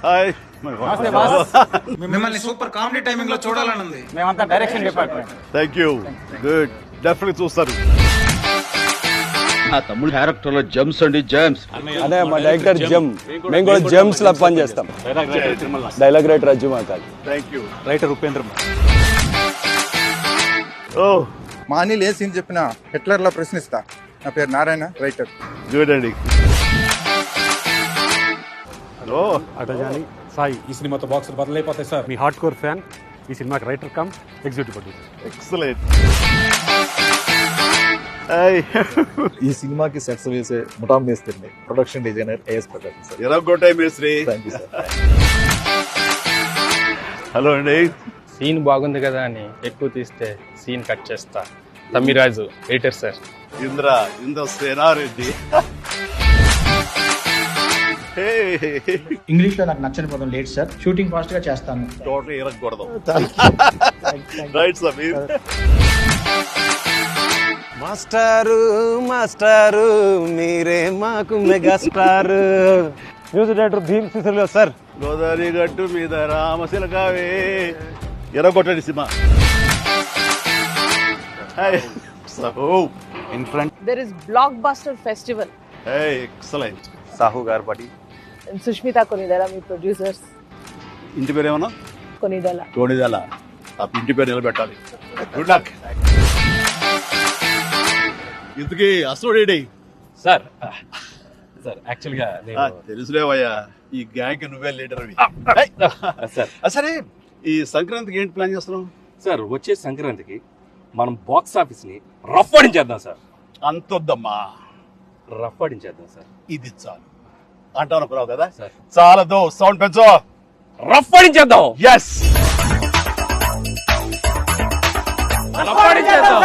Hi మిమ్మల్ని super comedy timing లో చూడాలని ఉంది. మేమంతా direction department. Thank you. Good, definitely చూస్తారు. నా తమ్ముడు క్యారెక్టర్ లో జమ్స్ అండి, జమ్స్. అదే మా డైరెక్టర్ జమ్, మేము కూడా జమ్స్ లా పని చేస్తాం. డైలాగ్ రైటర్ అజ్జు మాకాలి. Thank you. రైటర్ ఉపేంద్ర. ఓ మా అనిల్ ఏ సీన్ చెప్పినా హిట్లర్ లా ప్రశ్నిస్తా. నా పేరు నారాయణ, రైటర్. గుడ్ అండి. హలో అటజాని సాయి. ఈ సినిమాతో బాక్సులు బదులైపోతాయి సార్. మీ హార్డ్ కోర్ ఫ్యాన్ ఈ సినిమాకి writer cum executive producer. Excellent. ఈ సినిమాకి సెట్స్ వేసే ముఠా మేస్త్రిని, production designer A S Prakash sir. ఎరగొట్టాయి మేస్త్రి. Thank you sir. హలో అండి. సీన్ బాగుంది కదా అని ఎక్కువ తీస్తే సీన్ కట్ చేస్తా. Tammiraju editor sir. Indra Sena Reddy. English లో నాకు నచ్చని పదం లేట్ సార్. షూటింగ్ ఫాస్ట్ గా చేస్తాను. టోటల్ ఎరగకూడదు. రైట్ సమీర్. మాస్టారు మాస్టారు మీరే మాకు megastar. Music director Bheem Ceciroleo sir. Godavari గట్టు మీద రామశిలకావే. ఎరగొట్టండి సినిమా. In front There is Blockbuster Festival. Excellent. Sahu Garapati. And Sushmita Konidala, మీ ప్రొడ్యూసర్స్. ఇంటి పేరు ఏమన్నా? కొనిదల. టోనిదాల. ఆ ఇంటి పేరు నిలబెట్టాలి. Good luck. ఇంతకీ అసోడేడి సార్ సార్ యాక్చువల్గా తెలుసులేవయ్యా, ఈ గ్యాంగ్ నువ్వే లీడర్ అవి. సార్ సరే, ఈ సంక్రాంతికి ఏంటి ప్లాన్ చేస్తున్నావు? సార్ వచ్చే సంక్రాంతికి మనం బాక్స్ ఆఫీస్ ని రఫ్ఫాడించేద్దాం సార్. అంతొద్దమ్మా, రఫ్ఫాడించేద్దాం సార్. ఇది చాలు అంటాను ప్రావు కదా. సార్ చాలదు, సౌండ్ పెంచు. రఫ్ఫాడించేద్దాం. ఎస్, రఫ్ఫాడించేద్దాం.